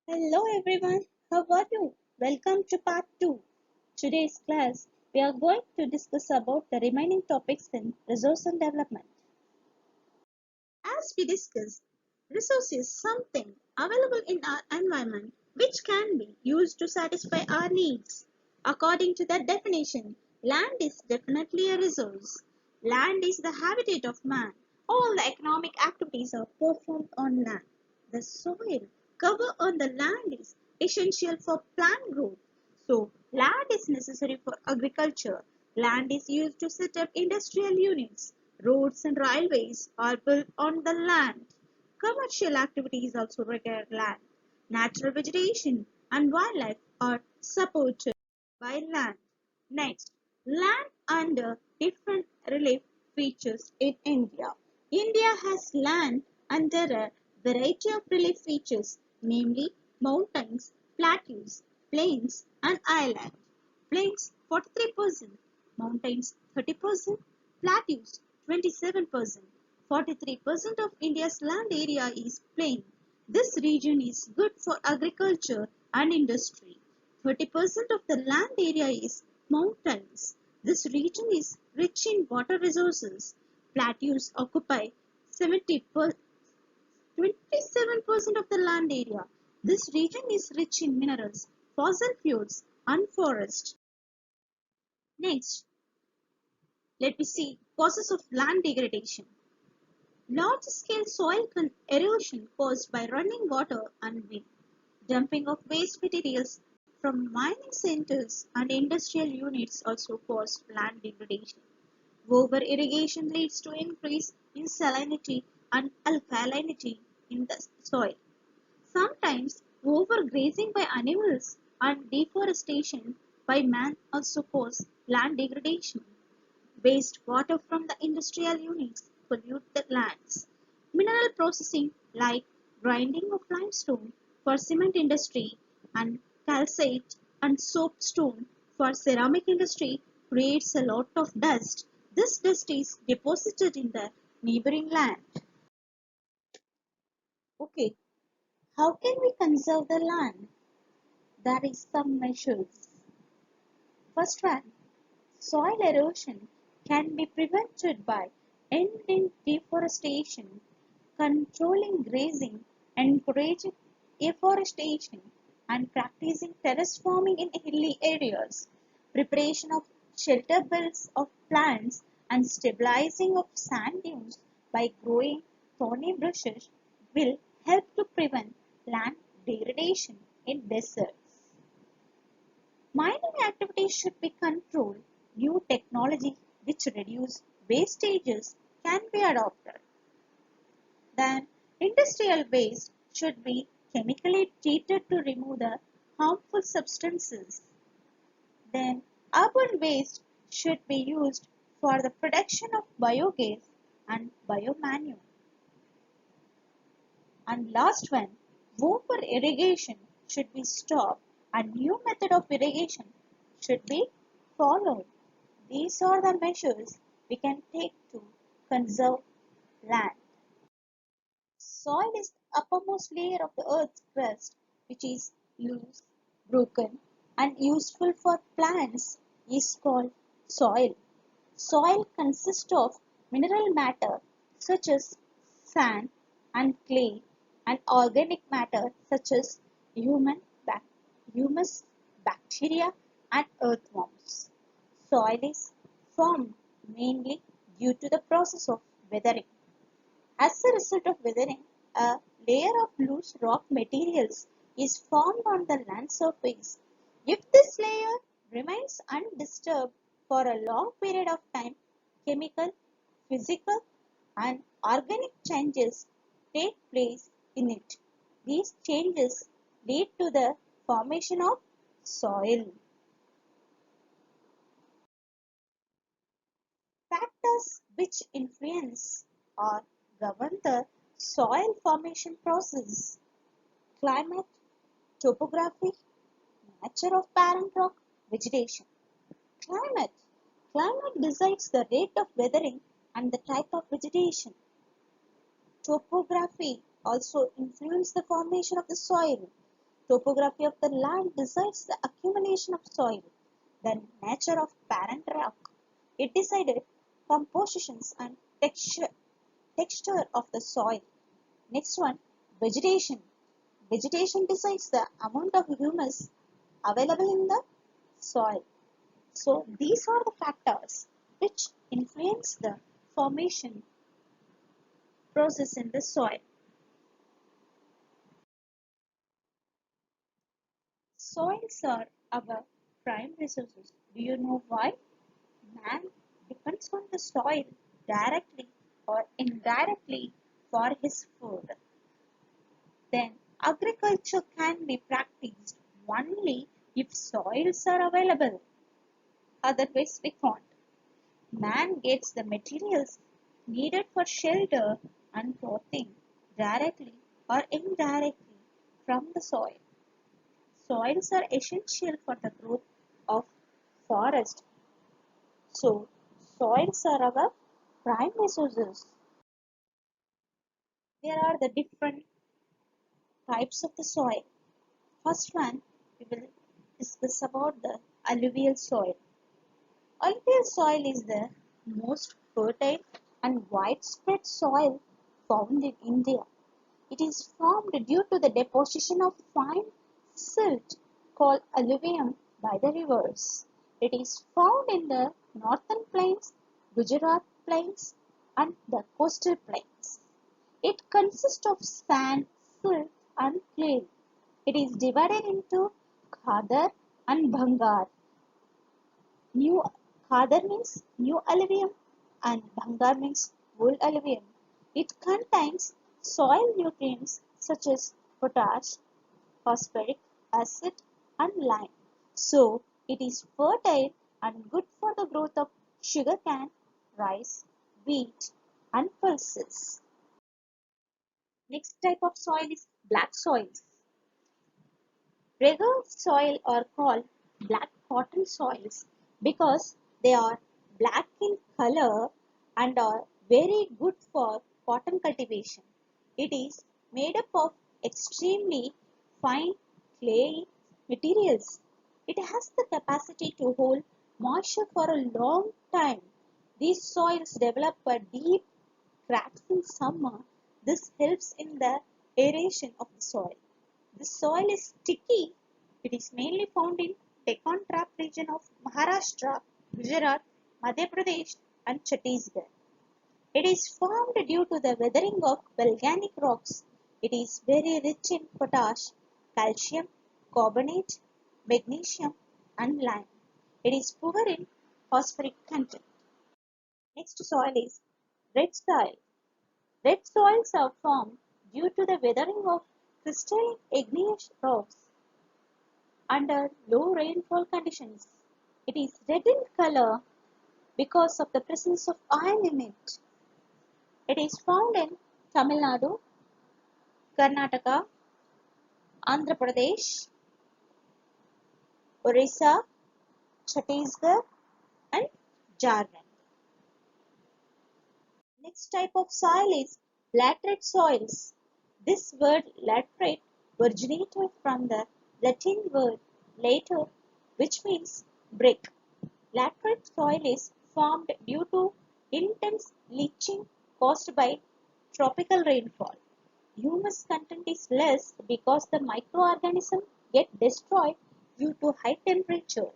Hello everyone, how are you? Welcome to part 2. Today's class, we are going to discuss about the remaining topics in resource and development. As we discussed, resource is something available in our environment which can be used to satisfy our needs. According to that definition, land is definitely a resource. Land is the habitat of man. All the economic activities are performed on land. The soil cover on the land is essential for plant growth. So, land is necessary for agriculture. Land is used to set up industrial units. Roads and railways are built on the land. Commercial activities also require land. Natural vegetation and wildlife are supported by land. Next, land under different relief features in India. India has land under a variety of relief features, namely mountains, plateaus, plains, and islands. Plains 43%, mountains 30%, plateaus 27%. 43% of India's land area is plain. This region is good for agriculture and industry. 30% of the land area is mountains. This region is rich in water resources. Plateaus occupy 27% of the land area. This region is rich in minerals, fossil fuels, and forests. Next, let me see causes of land degradation. Large-scale soil erosion caused by running water and wind. Dumping of waste materials from mining centers and industrial units also cause land degradation. Over-irrigation leads to increase in salinity and alkalinity in the soil. Sometimes overgrazing by animals and deforestation by man also cause land degradation. Wastewater from the industrial units pollute the lands. Mineral processing like grinding of limestone for cement industry and calcite and soapstone for ceramic industry creates a lot of dust. This dust is deposited in the neighboring land. Okay, how can we conserve the land? There is some measures. First one, soil erosion can be prevented by ending deforestation, controlling grazing, encouraging afforestation, and practicing terrace farming in hilly areas. Preparation of shelter belts of plants and stabilizing of sand dunes by growing thorny bushes will help to prevent land degradation in deserts. Mining activities should be controlled. New technology which reduce wastages can be adopted. Then industrial waste should be chemically treated to remove the harmful substances. Then urban waste should be used for the production of biogas and biomanure. And last one, over irrigation should be stopped and new method of irrigation should be followed. These are the measures we can take to conserve land. Soil is the uppermost layer of the earth's crust, which is loose, broken, and useful for plants, is called soil. Soil consists of mineral matter such as sand and clay and organic matter such as humus, bacteria, and earthworms. Soil is formed mainly due to the process of weathering. As a result of weathering, a layer of loose rock materials is formed on the land surface. If this layer remains undisturbed for a long period of time, chemical, physical, and organic changes take place in it. These changes lead to the formation of soil. Factors which influence or govern the soil formation process: climate, topography, nature of parent rock, vegetation. Climate. Climate decides the rate of weathering and the type of vegetation. Topography also influences the formation of the soil. Topography of the land decides the accumulation of soil. Then nature of parent rock. It decided compositions and texture of the soil. Next one, vegetation. Vegetation decides the amount of humus available in the soil. So these are the factors which influence the formation process in the soil. Soils are our prime resources. Do you know why? Man depends on the soil directly or indirectly for his food. Then agriculture can be practiced only if soils are available. Otherwise, we can't. Man gets the materials needed for shelter and clothing directly or indirectly from the soil. Soils are essential for the growth of forest. So, soils are our prime resources. There are the different types of the soil. First one, we will discuss about the alluvial soil. Alluvial soil is the most fertile and widespread soil found in India. It is formed due to the deposition of fine silt called alluvium by the rivers. It is found in the northern plains, Gujarat plains, and the coastal plains. It consists of sand, silt, and clay. It is divided into Khadar and Bhangar. New Khadar means new alluvium and Bhangar means old alluvium. It contains soil nutrients such as potash, phosphoric acid and lime. So it is fertile and good for the growth of sugarcane, rice, wheat and pulses. Next type of soil is black soils. Regular soil are called black cotton soils because they are black in color and are very good for cotton cultivation. It is made up of extremely fine clay materials. It has the capacity to hold moisture for a long time. These soils develop a deep cracks in summer. This helps in the aeration of the soil. The soil is sticky. It is mainly found in Deccan Trap region of Maharashtra, Gujarat, Madhya Pradesh and Chhattisgarh. It is formed due to the weathering of volcanic rocks. It is very rich in potash, calcium, carbonate, magnesium and lime. It is poor in phosphoric content. Next soil is red soil. Red soils are formed due to the weathering of crystalline igneous rocks under low rainfall conditions. It is red in color because of the presence of iron in it. It is found in Tamil Nadu, Karnataka, Andhra Pradesh, Orissa, Chhattisgarh and Jharkhand. Next type of soil is laterite soils. This word laterite originated from the Latin word later, which means brick. Laterite soil is formed due to intense leaching caused by tropical rainfall. Humus content is less because the microorganisms get destroyed due to high temperature.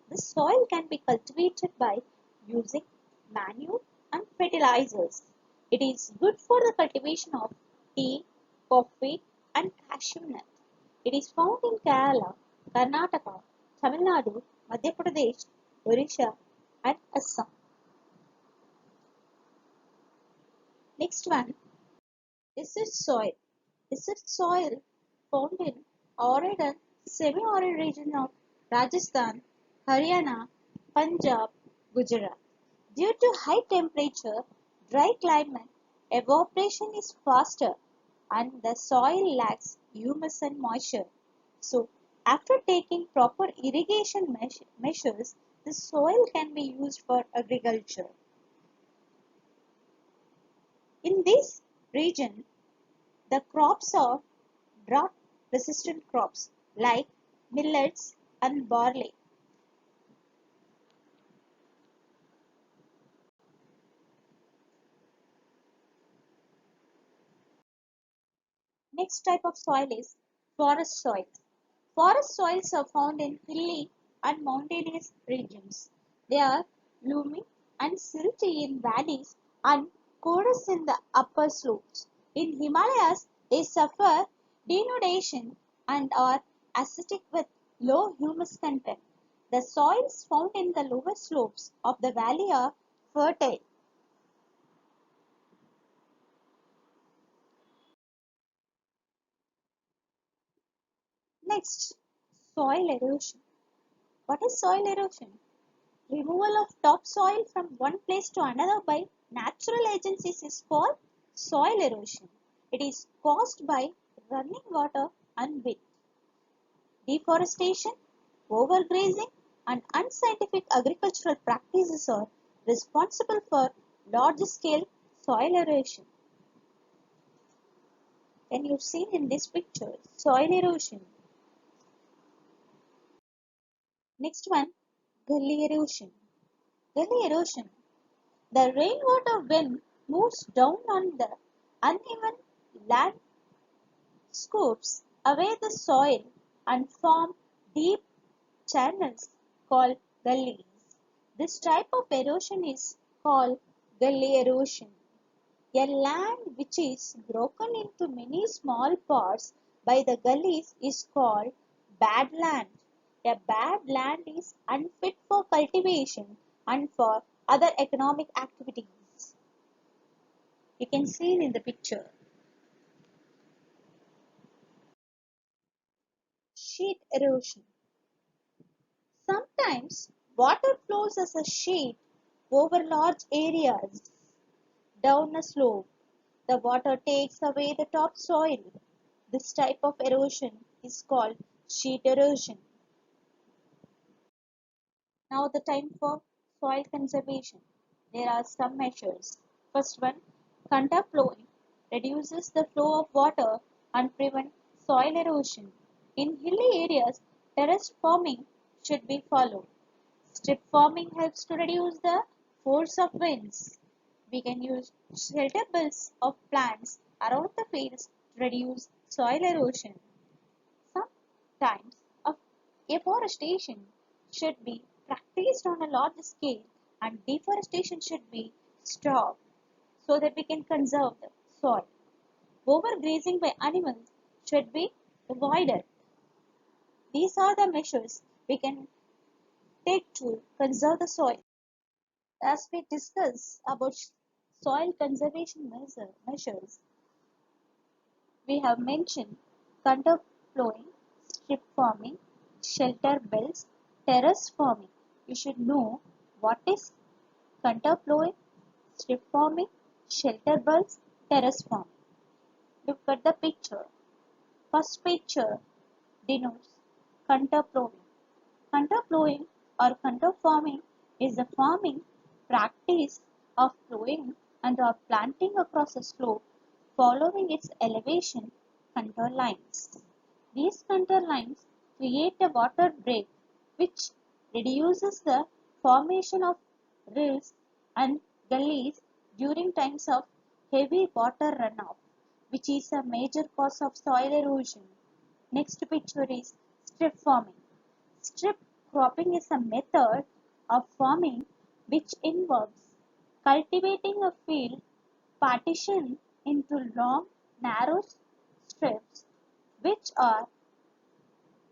The soil can be cultivated by using manure and fertilizers. It is good for the cultivation of tea, coffee and cashew nut. It is found in Kerala, Karnataka, Tamil Nadu, Madhya Pradesh, Orissa and Assam. Next one, desert soil. Desert soil found in arid and semi-arid region of Rajasthan, Haryana, Punjab, Gujarat. Due to high temperature, dry climate, evaporation is faster and the soil lacks humus and moisture. So, after taking proper irrigation measures, the soil can be used for agriculture. In this region, the crops are drought resistant crops like millets and barley. Next type of soil is forest soils. Forest soils are found in hilly and mountainous regions. They are loamy and silty in valleys and porous in the upper slopes. In Himalayas, they suffer denudation and are acidic with low humus content. The soils found in the lower slopes of the valley are fertile. Next, soil erosion. What is soil erosion? Removal of topsoil from one place to another by natural agencies is called soil erosion. It is caused by running water and wind. Deforestation, overgrazing, and unscientific agricultural practices are responsible for large scale soil erosion. Can you see in this picture soil erosion? Next one, gully erosion. Gully erosion. The rainwater when moves down on the uneven land scoops away the soil and form deep channels called gullies. This type of erosion is called gully erosion. A land which is broken into many small parts by the gullies is called bad land. A bad land is unfit for cultivation and for other economic activities. You can see it in the picture. Sheet erosion. Sometimes water flows as a sheet over large areas down a slope. The water takes away the topsoil. This type of erosion is called sheet erosion. Now the time for soil conservation. There are some measures. First one, contour plowing reduces the flow of water and prevents soil erosion. In hilly areas, terrace farming should be followed. Strip farming helps to reduce the force of winds. We can use shelter belts of plants around the fields to reduce soil erosion. Sometimes afforestation should be practiced on a large scale and deforestation should be stopped so that we can conserve the soil. Overgrazing by animals should be avoided. These are the measures we can take to conserve the soil. As we discuss about soil conservation measures, we have mentioned contour plowing, strip farming, shelter belts, terrace farming. You should know what is contour plowing, strip farming, shelter belts, terrace farming. Look at the picture. First picture denotes contour plowing. Contour plowing or contour farming is the farming practice of plowing and or planting across a slope following its elevation contour lines. These contour lines create a water break which reduces the formation of rills and gullies during times of heavy water runoff, which is a major cause of soil erosion. Next picture is strip farming. Strip cropping is a method of farming which involves cultivating a field partitioned into long, narrow strips which are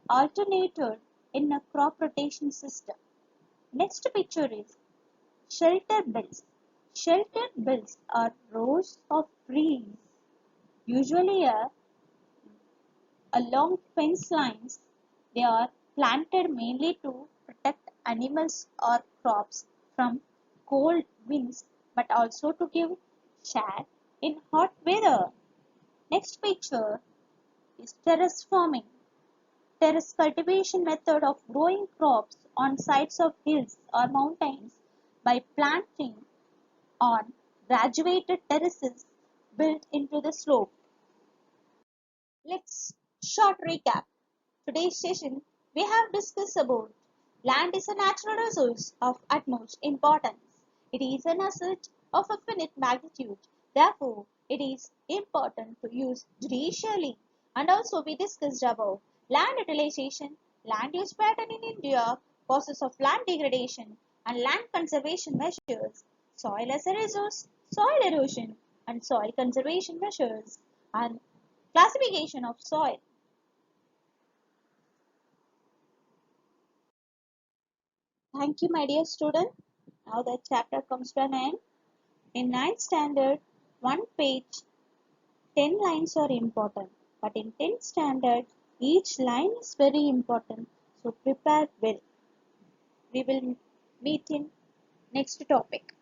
alternated in a crop rotation system. Next picture is shelter belts. Shelter belts are rows of trees, usually along fence lines. They are planted mainly to protect animals or crops from cold winds but also to give shade in hot weather. Next picture is terrace farming. Terrace cultivation method of growing crops on sides of hills or mountains by planting on graduated terraces built into the slope. Let's Short recap. Today's session we have discussed about land is a natural resource of utmost importance. It is an asset of a finite magnitude. Therefore, it is important to use judicially. And also we discussed about land utilization, land use pattern in India, causes of land degradation, and land conservation measures, soil as a resource, soil erosion, and soil conservation measures, and classification of soil. Thank you, my dear student. Now the chapter comes to an end. In ninth standard, one page, 10 lines are important. But in 10th standard, each line is very important. So prepare well. We will meet in next topic.